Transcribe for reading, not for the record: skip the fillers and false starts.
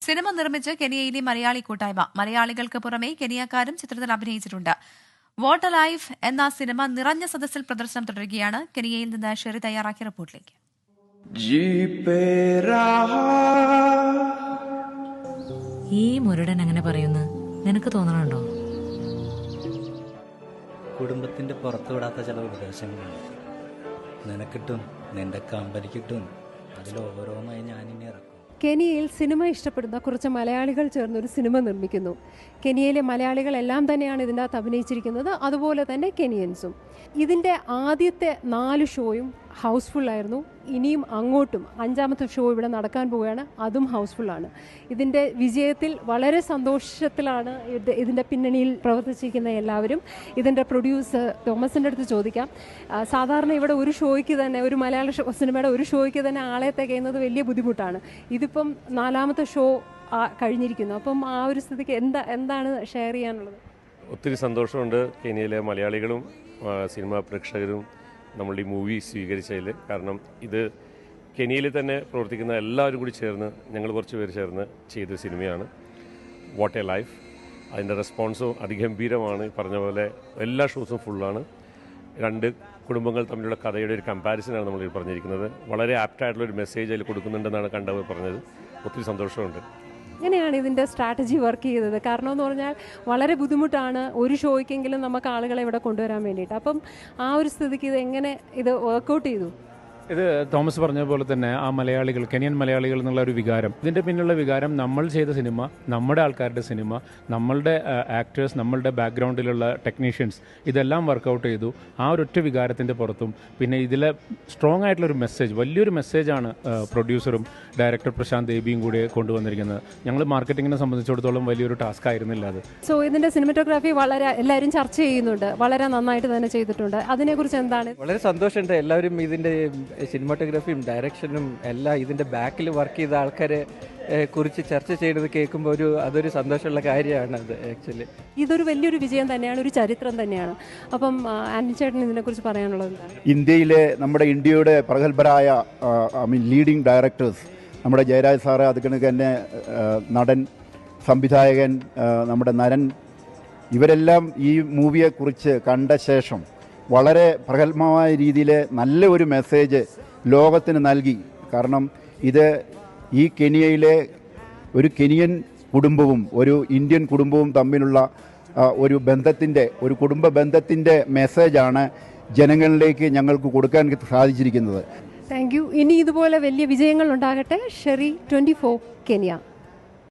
Cinema നിർമ്മിച്ച് കെനിയയിലെ മലയാളി കൂട്ടായ്മ. മലയാളികൾക്ക് പുറമെ കെനിയക്കാരും ചിത്രത്തിൽ അഭിനയിച്ചിട്ടുണ്ട്. വാട്ട് എ ലൈഫ് എന്ന സിനിമ നിറഞ്ഞ സദസ്സിൽ പ്രദർശനം തുടരുകയാണ്. കെനിയയിൽ നിന്ന് ഷെറി തയ്യാറാക്കിയ റിപ്പോർട്ടിലേക്ക്. ഈ മുരടൻ അങ്ങനെ പറയുന്നു നിനക്ക് തോന്നണുണ്ടോ? കുടുംബത്തിന്റെ പുറത്തുവിടാത്ത ചില ഉപദേശങ്ങളുണ്ട്. നിനക്കിട്ടും നിന്റെ കമ്പനിക്കിട്ടും അതിൽ ഓരോന്നായി ഞാനിങ്ങനെ ഇറക്കും. കെനിയയിൽ സിനിമ ഇഷ്ടപ്പെടുന്ന കുറച്ച് മലയാളികൾ ചേർന്നൊരു സിനിമ നിർമ്മിക്കുന്നു. കെനിയയിലെ മലയാളികളെല്ലാം തന്നെയാണ് ഇതിൻ്റെ അകത്ത് അഭിനയിച്ചിരിക്കുന്നത്, അതുപോലെ തന്നെ കെനിയൻസും. ഇതിൻ്റെ ആദ്യത്തെ 4 ഷോയും ഹൗസ്ഫുള്ളായിരുന്നു. ഇനിയും അങ്ങോട്ടും 5ാമത്തെ ഷോ ഇവിടെ നടക്കാൻ പോവുകയാണ്, അതും ഹൗസ്ഫുള്ളാണ്. ഇതിൻ്റെ വിജയത്തിൽ വളരെ സന്തോഷത്തിലാണ് ഇതിൻ്റെ പിന്നണിയിൽ പ്രവർത്തിച്ചിരിക്കുന്ന എല്ലാവരും. ഇതിൻ്റെ പ്രൊഡ്യൂസർ തോമസിൻ്റെ അടുത്ത് ചോദിക്കാം. സാധാരണ ഇവിടെ ഒരു ഷോയ്ക്ക് തന്നെ, ഒരു മലയാള സിനിമയുടെ ഒരു ഷോയ്ക്ക് തന്നെ ആളെ തികയുന്നത് വലിയ ബുദ്ധിമുട്ടാണ്. ഇതിപ്പം 4ാമത്തെ ഷോ കഴിഞ്ഞിരിക്കുന്നു. അപ്പം ആ ഒരു സ്ഥിതിക്ക് എന്താണ് ഷെയർ ചെയ്യാനുള്ളത്? ഒത്തിരി സന്തോഷമുണ്ട് കെനിയയിലെ മലയാളികളും സിനിമാ പ്രേക്ഷകരും നമ്മളുടെ ഈ മൂവി സ്വീകരിച്ചതിൽ. കാരണം ഇത് കെനിയയിൽ തന്നെ പ്രവർത്തിക്കുന്ന എല്ലാവരും കൂടി ചേർന്ന്, ഞങ്ങൾ കുറച്ച് പേര് ചേർന്ന് ചെയ്തൊരു സിനിമയാണ് വാട്ട് എ ലൈഫ്. അതിൻ്റെ റെസ്പോൺസും അതിഗംഭീരമാണ്. പറഞ്ഞ പോലെ എല്ലാ ഷോസും ഫുള്ളാണ്. 2 കുടുംബങ്ങൾ തമ്മിലുള്ള കഥയുടെ ഒരു കമ്പാരിസനാണ് നമ്മൾ പറഞ്ഞിരിക്കുന്നത്. വളരെ ആപ്റ്റായിട്ടുള്ളൊരു മെസ്സേജ് അതിൽ കൊടുക്കുന്നുണ്ടെന്നാണ് കണ്ടവർ പറഞ്ഞത്. ഒത്തിരി സന്തോഷമുണ്ട്. എങ്ങനെയാണ് ഇതിൻ്റെ സ്ട്രാറ്റജി വർക്ക് ചെയ്തത്? കാരണം എന്ന് പറഞ്ഞാൽ വളരെ ബുദ്ധിമുട്ടാണ് ഒരു ഷോയ്ക്കെങ്കിലും നമുക്ക് ആളുകളെ ഇവിടെ കൊണ്ടുവരാൻ വേണ്ടിയിട്ട്. അപ്പം ആ ഒരു സ്ഥിതിക്ക് ഇത് എങ്ങനെ ഇത് വർക്കൗട്ട് ചെയ്തു? ഇത് തോമസ് പറഞ്ഞതുപോലെ തന്നെ ആ മലയാളികൾ, കെനിയൻ മലയാളികൾ എന്നുള്ള ഒരു വികാരം, ഇതിൻ്റെ പിന്നിലുള്ള വികാരം, നമ്മൾ ചെയ്ത സിനിമ, നമ്മുടെ ആൾക്കാരുടെ സിനിമ, നമ്മളുടെ ആക്ടേഴ്സ്, നമ്മളുടെ ബാക്ക്ഗ്രൗണ്ടിലുള്ള ടെക്നീഷ്യൻസ്, ഇതെല്ലാം വർക്കൗട്ട് ചെയ്തു. ആ ഒരൊറ്റ വികാരത്തിൻ്റെ പുറത്തും പിന്നെ ഇതിലെ സ്ട്രോങ് ആയിട്ടുള്ളൊരു മെസ്സേജ്, വലിയൊരു മെസ്സേജാണ് പ്രൊഡ്യൂസറും ഡയറക്ടർ പ്രശാന്ത് ദേബിയും കൂടി കൊണ്ടുവന്നിരിക്കുന്നത്. ഞങ്ങൾ മാർക്കറ്റിങ്ങിനെ സംബന്ധിച്ചിടത്തോളം വലിയൊരു ടാസ്ക് ആയിരുന്നില്ല അത്. സോ ഇതിൻ്റെ സിനിമറ്റോഗ്രാഫി വളരെ എല്ലാവരും ചർച്ച ചെയ്യുന്നുണ്ട്, വളരെ നന്നായിട്ട് തന്നെ ചെയ്തിട്ടുണ്ട്. അതിനെക്കുറിച്ച് എന്താണ്? വളരെ സന്തോഷമുണ്ട്. എല്ലാവരും ഇതിൻ്റെ സിനിമാറ്റോഗ്രാഫിയും ഡയറക്ഷനും എല്ലാം ഇതിൻ്റെ ബാക്കിൽ വർക്ക് ചെയ്ത ആൾക്കാരെ കുറിച്ച് ചർച്ച ചെയ്യുന്നത് കേൾക്കുമ്പോൾ അതൊരു സന്തോഷമുള്ള കാര്യമാണ്. അത് ആക്ച്വലി ഇതൊരു വലിയൊരു വിജയം തന്നെയാണ്, ഒരു ചരിത്രം തന്നെയാണ്. അപ്പം ആന്റണി ചേട്ടൻ ഇതിനെക്കുറിച്ച് പറയാനുള്ളത് എന്താണ്? ഇന്ത്യയുടെ പ്രഗത്ഭരായ ലീഡിംഗ് ഡയറക്ടേഴ്സ്, നമ്മുടെ ജയരാജ് സാറ്, അതുകണക്ക് തന്നെ നടൻ, സംവിധായകൻ നമ്മുടെ നരൻ, ഇവരെല്ലാം ഈ മൂവിയെക്കുറിച്ച് കണ്ട ശേഷം വളരെ പ്രഗത്ഭമായ രീതിയിൽ നല്ല ഒരു മെസ്സേജ് ലോകത്തിന് നൽകി. കാരണം ഇത് ഈ കെനിയയിലെ ഒരു കെനിയൻ കുടുംബവും ഒരു ഇന്ത്യൻ കുടുംബവും തമ്മിലുള്ള ഒരു കുടുംബ ബന്ധത്തിൻ്റെ മെസ്സേജാണ് ജനങ്ങളിലേക്ക് ഞങ്ങൾക്ക് കൊടുക്കാൻ സാധിച്ചിരിക്കുന്നത്. Thank you. ഇനി ഇതുപോലെ വലിയ വിജയങ്ങൾ ഉണ്ടാകട്ടെ. Sherry, 24 Kenya.